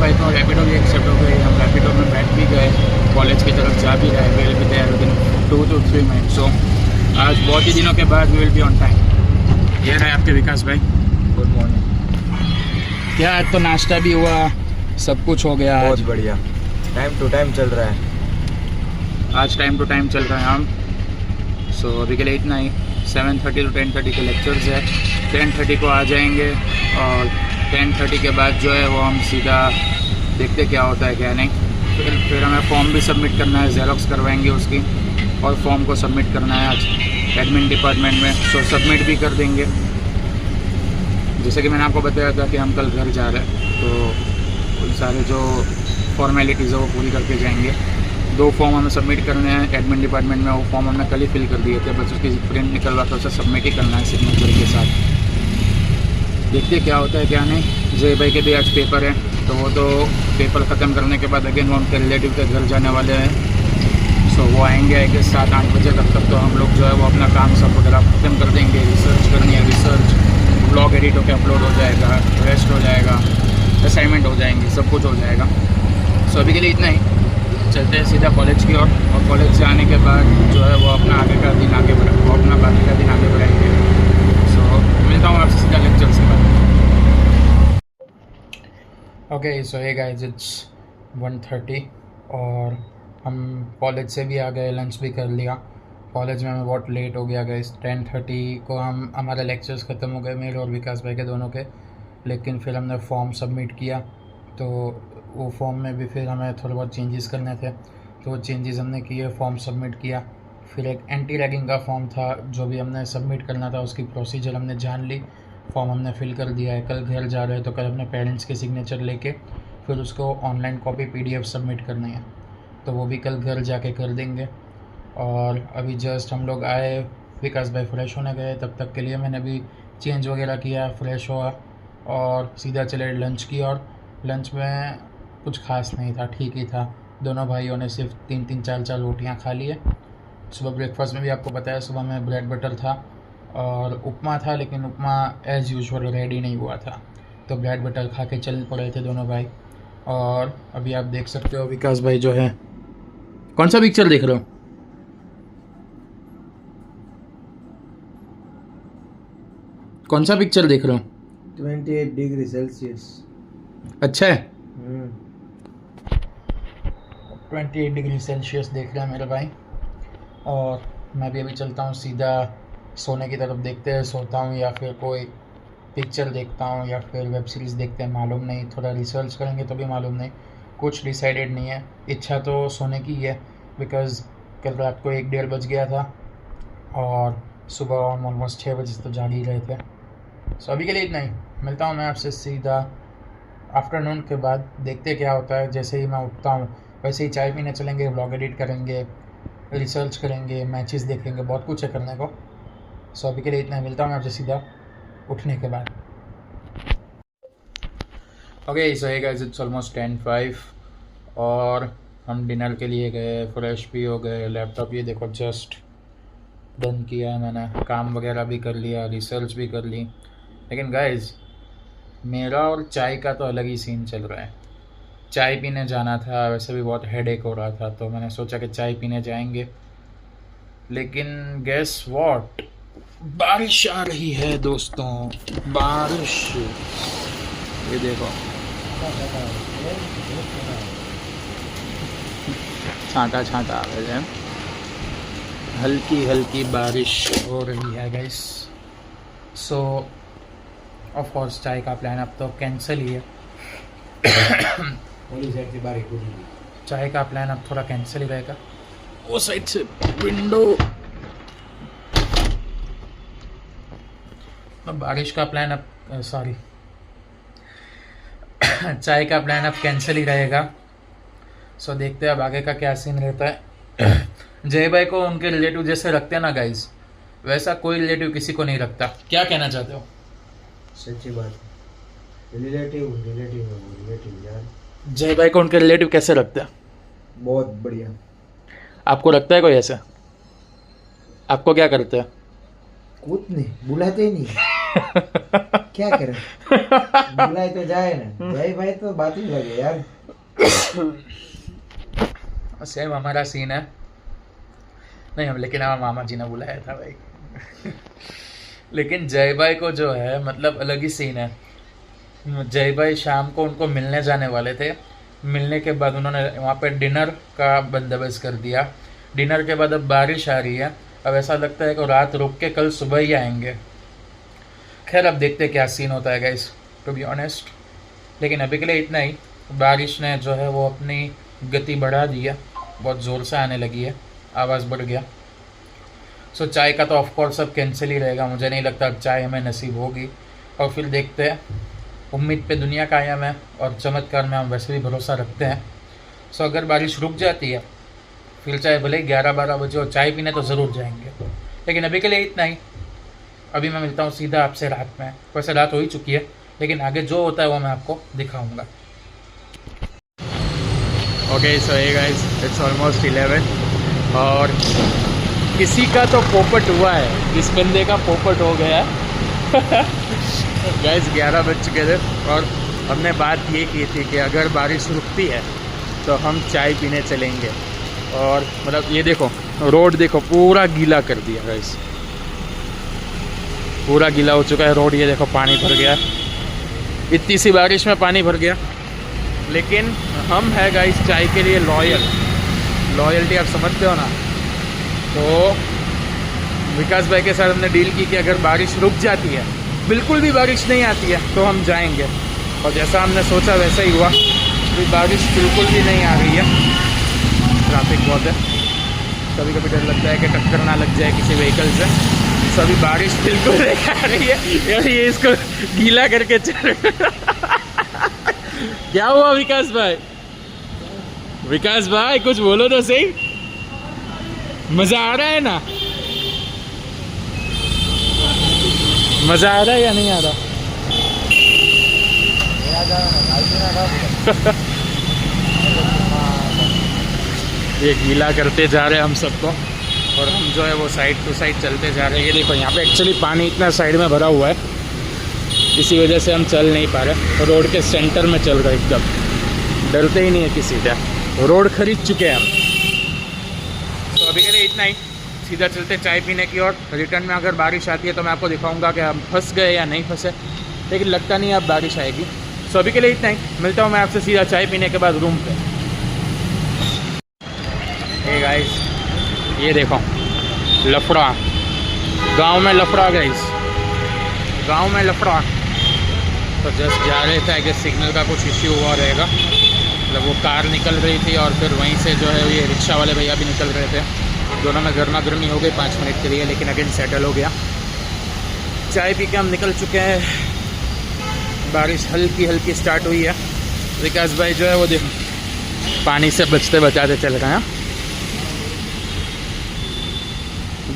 भाई तो रैपिडो भी एक्सेप्ट हो गई, हम रैपिडो में बैठ भी गए, कॉलेज की तरफ जा भी रहे, will be there with 2 to 3 minutes. So आज बहुत ही दिनों के बाद we will be on time. ये रहे आपके विकास भाई, गुड मॉर्निंग। क्या आज तो नाश्ता भी हुआ, सब कुछ हो गया, बहुत बढ़िया, टाइम टू टाइम चल रहा है। आज टाइम टू टाइम चल रहे हैं हम। सो अभी के लिए इतना ही। 7:30 to 10:30 के लेक्चर्स है, 10:30 को आ जाएंगे और 10:30 के बाद जो है वो हम सीधा देखते क्या होता है क्या नहीं। फिर हमें फॉर्म भी सबमिट करना है, जेरोक्स करवाएंगे उसकी, और फॉर्म को सबमिट करना है आज एडमिन डिपार्टमेंट में। सो सबमिट भी कर देंगे। जैसे कि मैंने आपको बताया था कि हम कल घर जा रहे हैं, तो सारे जो फॉर्मेलिटीज़ है वो पूरी करके जाएंगे। 2 फॉर्म हमें सबमिट करने हैं एडमिन डिपार्टमेंट में, वो फॉर्म हमने कल ही फिल कर दिए थे, बस उसकी प्रिंट निकलवा कर उसे सबमिट ही करना है सिग्नेचर के साथ। देखते क्या होता है क्या नहीं। जय भाई के भी आज पेपर है, तो वो तो पेपर ख़त्म करने के बाद अगेन वो उनके रिलेटिव के घर जाने वाले हैं। सो वो आएंगे आएंगे 7-8 बजे तक तो हम लोग जो है वो अपना काम सब वगैरह ख़त्म कर देंगे। रिसर्च करनी है, रिसर्च, ब्लॉग एडिट होकर अपलोड हो जाएगा, रेस्ट हो जाएगा, असाइनमेंट हो जाएंगे, सब कुछ हो जाएगा। सो अभी के लिए इतना ही। चलते हैं सीधा कॉलेज की ओर, और कॉलेज से आने के बाद जो है वो अपना आगे का दिन आगे बढ़ा, वो अपना बाकी का दिन आगे बढ़ाएंगे। सो मिलता हूँ आपसे सीधा लेक्चर के बाद। Okay, so hey guys, it's 1:30 और हम कॉलेज से भी आ गए, लंच भी कर लिया। कॉलेज में हमें बहुत लेट हो गया गाइस। 10:30 को हमारे लेक्चर्स ख़त्म हो गए, मेरे और विकास भाई के दोनों के। लेकिन फिर हमने फॉर्म सबमिट किया, तो वो फॉर्म में भी फिर हमें थोड़े बहुत चेंजेस करने थे, तो वो चेंजेस हमने किए, फॉर्म सबमिट किया। फिर एक एंटी रैगिंग का फॉर्म था जो भी हमने सबमिट करना था, उसकी प्रोसीजर हमने जान ली, फॉर्म हमने फिल कर दिया है। कल घर जा रहे हैं तो कल अपने पेरेंट्स के सिग्नेचर लेके फिर उसको ऑनलाइन कॉपी PDF सबमिट करनी है, तो वो भी कल घर जाके कर देंगे। और अभी जस्ट हम लोग आए, विकास भाई फ्रेश होने गए, तब तक के लिए मैंने भी चेंज वगैरह किया, फ्रेश हुआ और सीधा चले लंच की। और लंच में कुछ खास नहीं था, ठीक ही था। दोनों भाइयों ने सिर्फ 3-3, 4-4 रोटियां खा लिए। सुबह ब्रेकफास्ट में भी आपको बताया, सुबह में ब्रेड बटर था और उपमा था, लेकिन उपमा एज़ यूजुअल रेडी नहीं हुआ था, तो ब्रेड बटर खा के चल पड़े थे दोनों भाई। और अभी आप देख सकते हो विकास भाई जो है, कौन सा पिक्चर देख रहे हो? कौन सा पिक्चर देख रहे हो? 28 डिग्री सेल्सियस। अच्छा है, 28 डिग्री सेल्सियस देख रहे हैं मेरे भाई। और मैं भी अभी चलता हूँ सीधा सोने की तरफ, देखते हैं सोता हूँ या फिर कोई पिक्चर देखता हूँ या फिर वेब सीरीज़ देखते हैं, मालूम नहीं। थोड़ा रिसर्च करेंगे तो भी मालूम नहीं, कुछ डिसाइडेड नहीं है। इच्छा तो सोने की है, बिकॉज़ कल रात को 1-1:30 बज गया था और सुबह ऑलमोस्ट 6 बजे तो जाग ही रहे थे। सो अभी के लिए इतना ही। मिलता हूँ मैं आपसे सीधा आफ्टरनून के बाद, देखते क्या होता है। जैसे ही मैं उठता हूँ वैसे ही चाय पीने चलेंगे, ब्लॉग एडिट करेंगे, रिसर्च करेंगे, मैचेस देखेंगे, बहुत कुछ है करने को। सो अभी के लिए इतना ही। मिलता हूँ मैं आपसे सीधा उठने के बाद। Okay, so hey guys, it's almost 10:05 और हम डिनर के लिए गए, फ्रेश भी हो गए। लैपटॉप ये देखो जस्ट डन किया है मैंने, काम वगैरह भी कर लिया, रिसर्च भी कर ली। लेकिन गाइस, मेरा और चाय का तो अलग ही सीन चल रहा है। चाय पीने जाना था, वैसे भी बहुत हेडेक हो रहा था, तो मैंने सोचा कि चाय पीने जाएंगे। लेकिन गेस व्हाट, बारिश आ रही है दोस्तों, बारिश। ये देखो, छांटा छांटा आ रहे हैं, हल्की हल्की बारिश हो रही है गाइस। सो ऑफ कोर्स चाय का प्लान अब तो कैंसिल ही है। चाय का प्लान अब थोड़ा कैंसिल ही रहेगा। वो साइड से विंडो, बारिश का प्लान अब सॉरी चाय का प्लान अब कैंसिल ही रहेगा। सो देखते हैं अब आगे का क्या सीन रहता है। जय भाई को उनके रिलेटिव जैसे रखते हैं ना गाइस, वैसा कोई रिलेटिव किसी को नहीं रखता। क्या कहना चाहते हो? सच्ची बात, रिलेटिव यार। जय भाई को उनके रिलेटिव कैसे रखते हैं? बहुत बढ़िया। आपको रखता है कोई ऐसा? आपको क्या करते हैं? कुछ नहीं, बुलाते ही नहीं। क्या करें, बुलाए तो जाए ना, भाई भाई तो बात ही लगे यार। सेम हमारा सीन है। नहीं हम, लेकिन हमारे मामा जी ने बुलाया था भाई। लेकिन जय भाई को जो है मतलब अलग ही सीन है। जय भाई शाम को उनको मिलने जाने वाले थे। मिलने के बाद उन्होंने वहाँ पे डिनर का बंदोबस्त कर दिया। डिनर के बाद अब बारिश आ रही है। अब ऐसा लगता है कि रात रुक के कल सुबह ही आएंगे। खैर अब देखते क्या सीन होता है गाइस, टू बी ऑनेस्ट। लेकिन अभी के लिए इतना ही। बारिश ने जो है वो अपनी गति बढ़ा दी है, बहुत ज़ोर से आने लगी है, आवाज़ बढ़ गया। सो चाय का तो ऑफकोर्स अब कैंसिल ही रहेगा। मुझे नहीं लगता अब चाय हमें नसीब होगी। और फिर देखते हैं। उम्मीद पे दुनिया कायम है और चमत्कार में हम वैसे भी भरोसा रखते हैं। सो अगर बारिश रुक जाती है फिर चाहे भले 11-12 बजे और चाय पीने तो ज़रूर जाएंगे। लेकिन अभी के लिए इतना ही। अभी मैं मिलता हूँ सीधा आपसे रात में। वैसे रात हो ही चुकी है, लेकिन आगे जो होता है वो मैं आपको दिखाऊंगा। Okay so hey guys, it's almost 11 और किसी का तो पोपट हुआ है। इस बंदे का पोपट हो गया है। गाइस 11 बज चुके थे और हमने बात ये की थी कि अगर बारिश रुकती है तो हम चाय पीने चलेंगे। और मतलब ये देखो रोड देखो पूरा गीला कर दिया गाइस, पूरा गीला हो चुका है रोड। ये देखो पानी भर गया, इतनी सी बारिश में पानी भर गया। लेकिन हम है गाइस चाय के लिए लॉयल्टी आप समझते हो ना। तो विकास भाई के साथ हमने डील की कि अगर बारिश रुक जाती है, बिल्कुल भी बारिश नहीं आती है तो हम जाएंगे। और जैसा हमने सोचा वैसा ही हुआ। अभी बारिश बिल्कुल भी नहीं आ रही है, ट्रैफिक बहुत है। कभी कभी डर लगता है कि टक्कर ना लग जाए किसी व्हीकल से। सभी बारिश बिल्कुल नहीं आ रही है यार, ये इसको गीला करके चल। क्या हुआ विकास भाई? विकास भाई कुछ बोलो तो सही। मजा आ रहा है ना? मजा आ रहा है या नहीं आ रहा? ये गीला करते जा रहे हैं हम सबको और हम जो है वो साइड टू साइड चलते जा रहे हैं। ये देखो यहाँ पे एक्चुअली पानी इतना साइड में भरा हुआ है, इसी वजह से हम चल नहीं पा रहे। रोड के सेंटर में चल रहे एकदम, डरते ही नहीं है किसी से। रोड खरीद चुके हैं हम। तो अभी के लिए इतना ही, सीधा चलते चाय पीने की ओर। रिटर्न में अगर बारिश आती है तो मैं आपको दिखाऊंगा कि हम फंस गए या नहीं फंसे, लेकिन लगता नहीं अब बारिश आएगी। सो अभी के लिए इतना ही, मिलता हूँ मैं आपसे सीधा चाय पीने के बाद रूम पे। हे गाइस ये देखो लफड़ा, गांव में लफड़ा गाइस, गांव में लफड़ा। तो जस्ट जा रहे थे कि सिग्नल का कुछ इश्यू हुआ रहेगा। मतलब वो कार निकल रही थी और फिर वहीं से जो है ये रिक्शा वाले भैया भी निकल रहे थे। दोनों में गर्मा गर्मी हो गई 5 मिनट के लिए, लेकिन अगेन सेटल हो गया। चाय पी के हम निकल चुके हैं। बारिश हल्की हल्की स्टार्ट हुई है। विकास भाई जो है वो देखो पानी से बचते बचाते चल रहे हैं।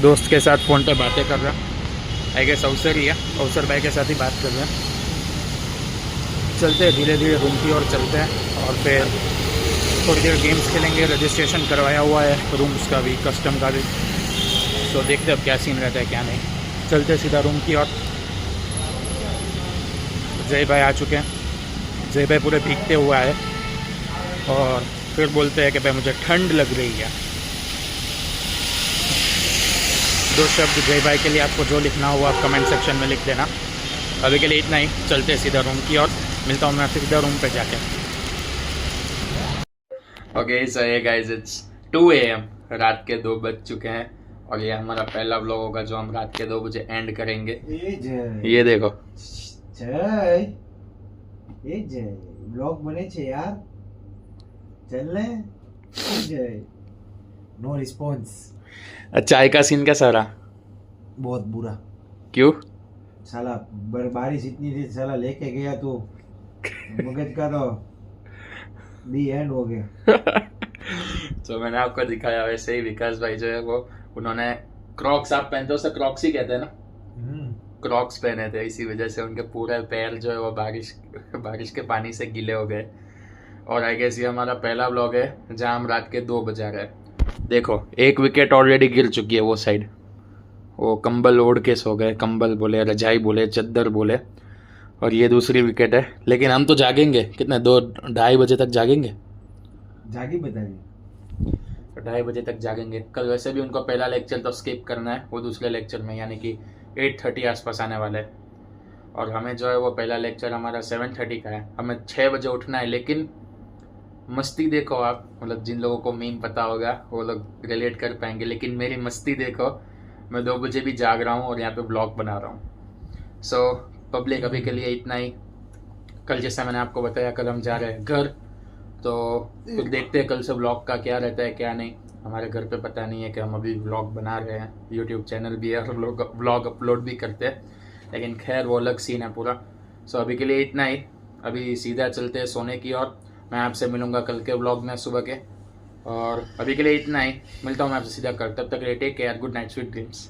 दोस्त के साथ फ़ोन पे बातें कर रहे हैं। आई गेस अवसर ही है, अवसर भाई के साथ ही बात कर रहे हैं। चलते हैं धीरे धीरे रूम की ओर चलते हैं और फिर थोड़ी देर गेम्स खेलेंगे। रजिस्ट्रेशन करवाया हुआ है रूम्स का भी, कस्टम का भी। तो देखते हैं अब क्या सीन रहता है क्या नहीं। चलते सीधा रूम की ओर। जय भाई आ चुके हैं। जय भाई पूरे भीगते हुए आए और फिर बोलते हैं कि भाई मुझे ठंड लग रही है। 2 शब्द जय भाई के लिए आपको जो लिखना हो आप कमेंट सेक्शन में लिख देना। अभी के लिए इतना ही, चलते हैं सीधा रूम की ओर। मिलता हूँ मैं आपसे सीधा रूम पे जाके। ओके सो ये गाइस इट्स 2 AM, रात के 2 बज चुके हैं और ये हमारा पहला व्लॉग होगा जो हम रात के 2 बजे एंड करेंगे। ये देखो जय, ये जय ब्लॉग बने छे यार, चल ले जय। No response. चाय का सीन कैसा रहा? बहुत बुरा। क्यों? साला बारिश इतनी थी, साला लेके गया तो मगज का तो दी एंड हो गया। तो मैंने आपको दिखाया वैसे ही विकास भाई जो है वो उन्होंने क्रॉक्स, आप पहनते हो उसे क्रॉक्स ही कहते हैं ना, क्रॉक्स पहने थे। इसी वजह से उनके पूरे पैर जो है वो बारिश के पानी से गीले हो गए। और आई गेस ये हमारा पहला व्लॉग है जहाँ हम रात के 2 बजे आ रहे हैं। देखो 1 विकेट ऑलरेडी गिर चुकी है वो साइड। वो कंबल ओढ़ के सो गए, कंबल बोले, रजाई बोले, चद्दर बोले। और ये दूसरी विकेट है, लेकिन हम तो जागेंगे कितने 2-2:30 बजे तक जागेंगे। जागी बताइए। 2:30 बजे तक जागेंगे। कल वैसे भी उनको पहला लेक्चर तो स्किप करना है, वो दूसरे लेक्चर में यानी कि 8:30 आसपास आने वाला है। और हमें जो है वो पहला लेक्चर हमारा 7:30 का है, हमें 6 बजे उठना है। लेकिन मस्ती देखो आप, मतलब जिन लोगों को मीम पता होगा वो लोग रिलेट कर पाएंगे, लेकिन मेरी मस्ती देखो, मैं 2 बजे भी जाग रहा हूँ और यहाँ पे ब्लॉग बना रहा हूँ। सो पब्लिक अभी के लिए इतना ही। कल जैसा मैंने आपको बताया, कल हम जा रहे हैं घर, तो फिर देखते हैं कल से ब्लॉग का क्या रहता है क्या नहीं। हमारे घर पे पता नहीं है कि हम अभी ब्लॉग बना रहे हैं, यूट्यूब चैनल भी है और लोग ब्लॉग अपलोड भी करते हैं, लेकिन खैर वो अलग सीन है पूरा। सो अभी के लिए इतना ही, अभी सीधा चलते हैं सोने की ओर। मैं आपसे मिलूंगा कल के ब्लॉग में सुबह के, और अभी के लिए इतना ही, मिलता हूँ मैं आपसे सीधा कल। तब तक take care, good night, sweet dreams.